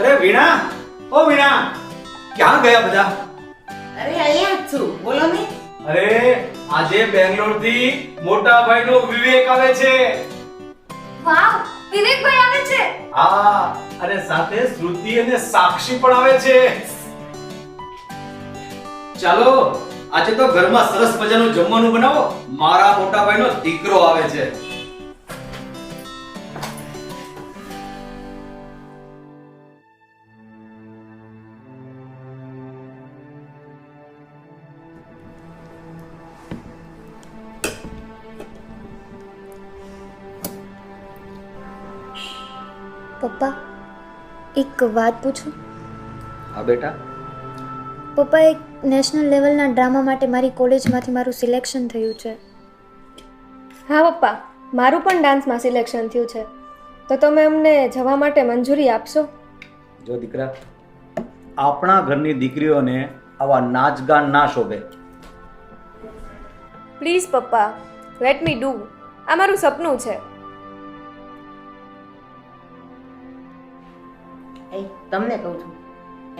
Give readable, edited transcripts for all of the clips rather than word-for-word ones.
અરે વીણા, ઓ વીણા, ક્યાં ગયા બધા? અરે અહીંયા જ છું, બોલો ને. અરે આજે બેંગ્લોર થી મોટા ભાઈનો વિવેક આવે છે. વાવ, વિવેકભાઈ આવે છે. હા, અને સાથે શ્રુતિ અને સાક્ષી પણ આવે છે. ચાલો આજે તો ઘરમાં સરસ મજાનું જમવાનું બનાવો. મારા મોટા ભાઈનો દીકરો આવે છે. પપ્પા, એક વાત પૂછું? હા બેટા. પપ્પા, એક નેશનલ લેવલના ડ્રામા માટે મારી કોલેજમાંથી મારું સિલેક્શન થયું છે. હા પપ્પા, મારું પણ ડાન્સમાં સિલેક્શન થયું છે. તો તમે અમને જવા માટે મંજૂરી આપશો? જો દીકરા, આપણા ઘરની દીકરીઓને આવા નાચગાન ના શોભે. પ્લીઝ પપ્પા, લેટ મી ડુ. આ મારું સપનું છે. એ તમને કહું છું,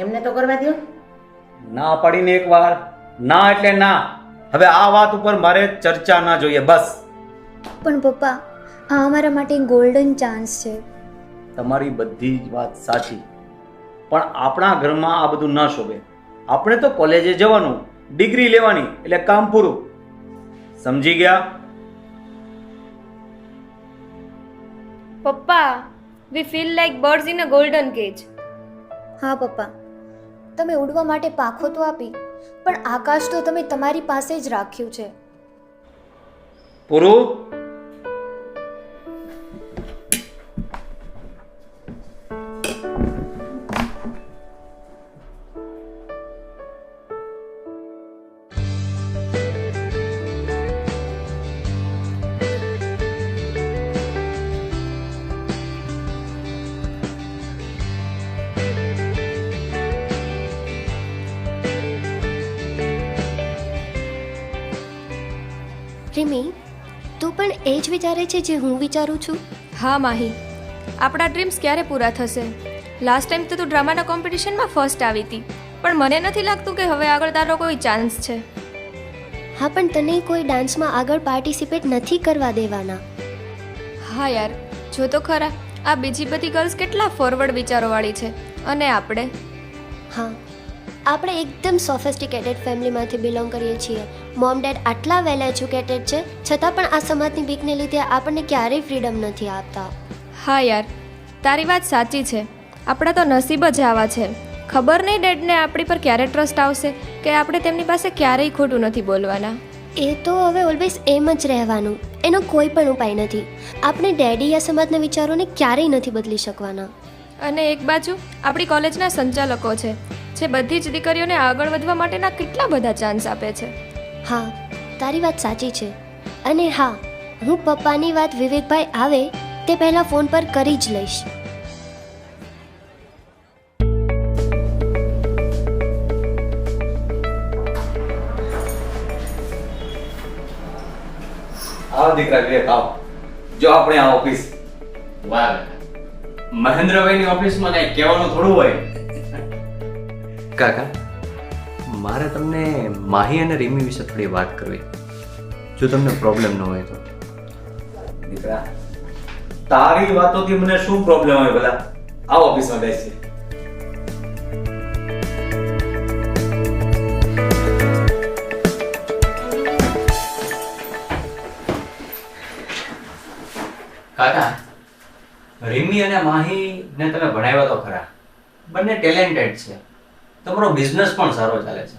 એમને તો કરવા દો. ના પાડીને એકવાર ના એટલે ના. હવે આ વાત ઉપર મારે ચર્ચા ના જોઈએ, બસ. પણ પપ્પા, આ અમારા માટે ગોલ્ડન ચાન્સ છે. તમારી બધી જ વાત સાચી, પણ આપણા ઘરમાં આ બધું ન શોભે. આપણે તો કોલેજે જવાનું, ડિગ્રી લેવાની, એટલે કામ પૂરું. સમજી ગયા? પપ્પા, વી feel like birds in a golden cage. હા પપ્પા, તમે ઉડવા માટે પાંખો તો આપી, પણ આકાશ તો તમે તમારી પાસે જ રાખ્યું છે. પૂરું? રીમી, તું પણ એ જ વિચારે છે જે હું વિચારું છું? હા માહી, આપણા ડ્રીમ્સ ક્યારે પૂરા થશે? લાસ્ટ ટાઈમ તો તું ડ્રામાના કોમ્પિટિશનમાં ફર્સ્ટ આવી હતી, પણ મને નથી લાગતું કે હવે આગળ તારો કોઈ ચાન્સ છે. હા, પણ તને કોઈ ડાન્સમાં આગળ પાર્ટિસિપેટ નથી કરવા દેવાના. હા યાર, જો તો ખરા, આ બીજી બધી ગર્લ્સ કેટલા ફોરવર્ડ વિચારોવાળી છે, અને આપણે? હા, આપણે એકદમ સોફિસ્ટિકેટેડ ફેમિલીમાંથી બિલોંગ કરીએ છીએ. મોમ ડેડ આટલા વેલ એજ્યુકેટેડ છે, છતાં પણ આ સમાજની બીકને લીધે આપણને ક્યારેય ફ્રીડમ નથી આપતા. હા યાર, તારી વાત સાચી છે. આપણા તો નસીબ જ આવા છે. ખબર નહીં ડેડને આપણી પર ક્યારે ટ્રસ્ટ આવશે કે આપણે તેમની પાસે ક્યારેય ખોટું નથી બોલવાના. એ તો હવે ઓલવેઝ એમ જ રહેવાનું, એનો કોઈ પણ ઉપાય નથી. આપણે ડેડી આ સમાજના વિચારોને ક્યારેય નથી બદલી શકવાના. અને એક બાજુ આપણી કોલેજના સંચાલકો છે, જે બધી જ દીકરીઓને આગળ વધવા માટેના કેટલા બધા ચાન્સ આપે છે. હા, તારી વાત સાચી છે. અને હા, હું પપ્પાની વાત વિવેકભાઈ આવે તે પહેલાં ફોન પર કરી જ લઈશ. આવો દીકરા વિવેક, આવો. જો આપણે આ ઓફિસ. વાહ, મહેન્દ્રભાઈની ઓફિસમાં કઈ કહેવાનું થોડું હોય. કાકા, મારે તમને માહી અને રીમી વિશે થોડી વાત કરવી, જો તમને પ્રોબ્લેમ ન હોય તો. દીકરા, તારી વાતોથી મને શું પ્રોબ્લેમ હોય ભલા? આવો ઓફિસમાં બેસીએ. કાકા, રીમી અને માહી ને તમે ભણાવ્યા તો ખરા, બંને ટેલેન્ટેડ છે, તમારો બિઝનેસ પણ સારો ચાલે છે,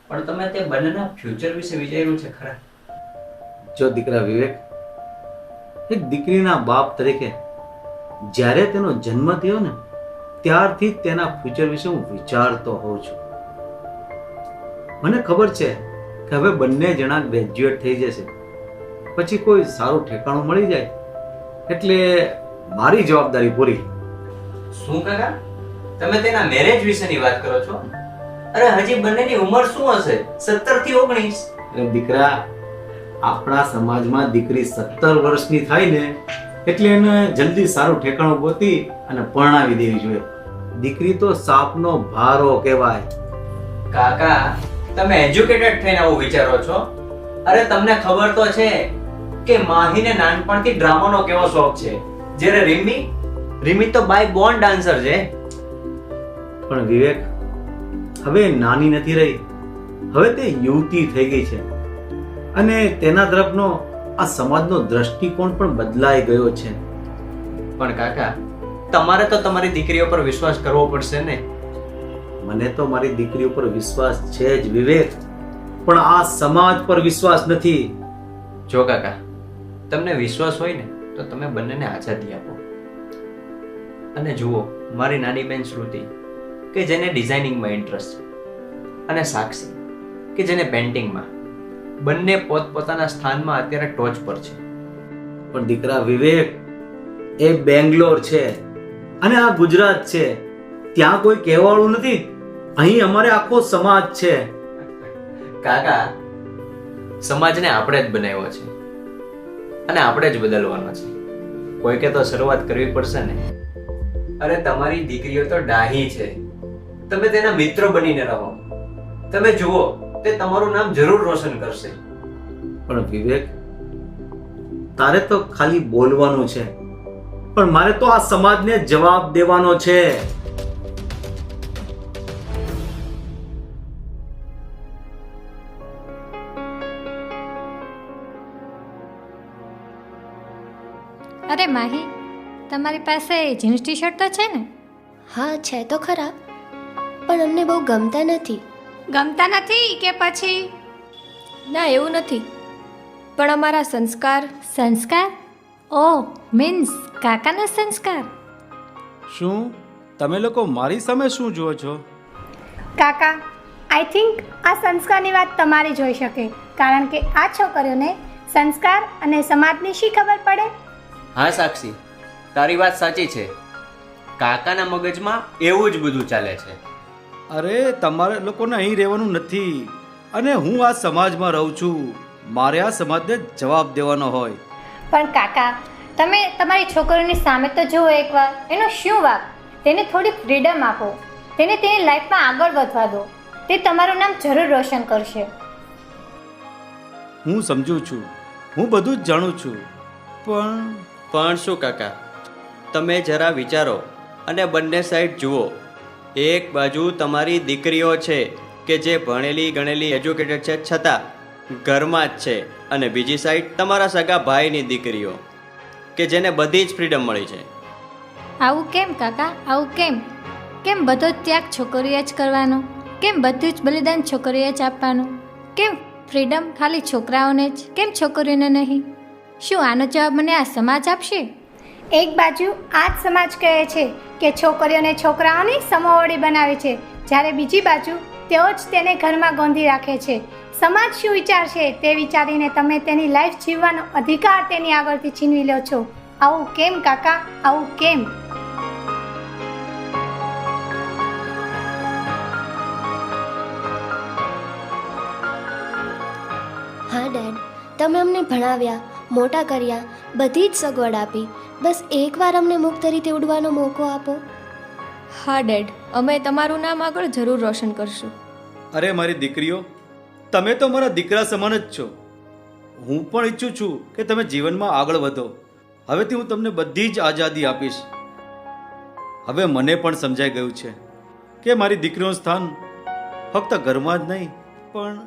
પણ તમે તે બંનેના ફ્યુચર વિશે વિચાર્યું છે ખરા? જો દીકરા વિવેક, એક દીકરીના બાપ તરીકે જ્યારે તેનો જન્મ થયો ને ત્યારથી જ તેના ફ્યુચર વિશે હું વિચારતો હોઉં છું. મને ખબર છે કે હવે બંને જણા ગ્રેજ્યુએટ થઈ જશે, પછી કોઈ સારું ઠેકાણું મળી જાય એટલે મારી જવાબદારી પૂરી. શું કાકા, તમે તેના મેરેજ વિશેની વાત કરો છો? અરે હજી બંનેની ઉંમર શું હશે? 17 થી 19. અરે દીકરા, આપણા સમાજમાં દીકરી 17 વર્ષની થાય ને એટલે એને જલ્દી સારું ઠેકાણું ગોતી અને પરણાવી દેવી જોઈએ. દીકરી તો સાપનો ભારો કહેવાય. કાકા, તમે એજ્યુકેટેડ થઈને આવું વિચારો છો? અરે તમને ખબર તો છે કે માહીને નાનપણથી ડ્રામાનો કેવો શોખ છે, જ્યારે રીમી તો બાય બોર્ન ડાન્સર છે. પણ વિવેક, હવે નાની નથી રહી, હવે તે યુવતી થઈ ગઈ છે અને તેના તરફનો આ સમાજનો દ્રષ્ટિકોણ પણ બદલાઈ ગયો છે. પણ કાકા, તમારે તો તમારી દીકરીઓ પર વિશ્વાસ કરવો પડશે ને. મને તો મારી દીકરી ઉપર વિશ્વાસ છે જ વિવેક, પણ આ સમાજ પર વિશ્વાસ નથી. જો કાકા, તમને વિશ્વાસ હોય ને તો તમે બંનેને આઝાદી આપો. અને જુઓ, મારી નાની બેન શ્રુતિ કે જેને ડિઝાઇનિંગમાં ઇન્ટરેસ્ટ છે, અને સાક્ષી કે જેને પેન્ટિંગમાં, બંને પોતપોતાના સ્થાનમાં અત્યારે ટોચ પર છે. પણ દીકરા વિવેક, એ બેંગ્લોર છે અને આ ગુજરાત છે. ત્યાં કોઈ કહેવાળું નથી. અહીં અમારે આખો સમાજ છે. કાકા, સમાજને આપણે જ બનાવ્યો છે અને આપણે જ બદલવાનો છે. કોઈકે તો શરૂઆત કરવી પડશે ને. અરે તમારી દીકરીઓ તો ડાહી છે, તમે તેના મિત્ર બનીને રહો. તમે જુઓ, તે તમારું નામ જરૂર રોશન કરશે. પણ વિવેક, તારે તો ખાલી બોલવાનું છે, પણ મારે તો આ સમાજને જવાબ દેવાનો છે. અરે માહી, તમારી પાસે જીન્સ ટી શર્ટ તો છે ને? હા છે તો ખરા, પણ અમને બહુ ગમતા નથી. ગમતા નથી કે પછી? ના, એવું નથી, પણ અમારા સંસ્કાર. સંસ્કાર? ઓ, મીન્સ કાકાના સંસ્કાર. શું તમે લોકો મારી સામે શું જુઓ છો? કાકા, આઈ થિંક આ સંસ્કારની વાત તમારી જ હોઈ શકે, કારણ કે આ છોકરીઓને સંસ્કાર અને સમાજની શી ખબર પડે? હા સાક્ષી, તારી વાત સાચી છે. કાકાના મગજમાં એવું જ બધું ચાલે છે. અરે તમારે લોકોને અહીં રહેવાનું નથી અને હું આ સમાજમાં રહું છું. મારે આ સમાજને જવાબ દેવાનો હોય. પણ કાકા, તમે તમારી છોકરીઓની સામે તો જુઓ એકવાર. એનો શું વાક? તેને થોડી ફ્રીડમ આપો, તેને તેની લાઈફમાં આગળ વધવા દો. તે તમારું નામ જરૂર રોશન કરશે. હું સમજુ છું, હું બધું જ જાણું છું, પણ શું કાકા, તમે જરા વિચારો અને બંને સાઈડ જુઓ. એક બાજુ તમારી દીકરીઓ છે કે જે ભણેલી ગણેલી એજ્યુકેટેડ છે છતાં ઘરમાં જ છે, અને બીજી સાઈડ તમારા સગા ભાઈની દીકરીઓ કે જેને બધી જ ફ્રીડમ મળી છે. આવું કેમ કાકા? આવું કેમ? કેમ બધો જ ત્યાગ છોકરીએ જ કરવાનો? કેમ બધું જ બલિદાન છોકરીએ જ આપવાનું? કેમ ફ્રીડમ ખાલી છોકરાઓને જ, કેમ છોકરીઓને નહીં? શું આનો જવાબ મને આ સમાજ આપશે? એક બાજુ આ જ સમાજ કહે છે કે છોકરીઓને છોકરાઓની સમોવડી બનાવે છે, જ્યારે બીજી બાજુ તેઓ જ તેને ઘરમાં ગોંધી રાખે છે. સમાજ શું વિચારશે તે વિચારીને તમે તેની લાઈફ જીવવાનો અધિકાર તેની આગળથી છીનવી લો છો. આવું કેમ કાકા? આવું કેમ? હા ડેડ, તમે અમને ભણાવ્યા, મોટા કર્યા, બધી જ સગવડ આપી. બસ એકવાર અમને મુક્ત રીતે ઉડવાનો મોકો આપો. હા ડેડ, અમે તમારું નામ આગળ જરૂર રોશન કરશું. અરે મારી દીકરીઓ, તમે તો મારા દીકરા સમાન જ છો. હું પણ ઈચ્છું છું કે તમે જીવનમાં આગળ વધો. હવેથી હું તમને બધી જ આઝાદી આપીશ. હવે મને પણ સમજાઈ ગયું છે કે મારી દીકરીનું સ્થાન ફક્ત ઘરમાં જ નહીં પણ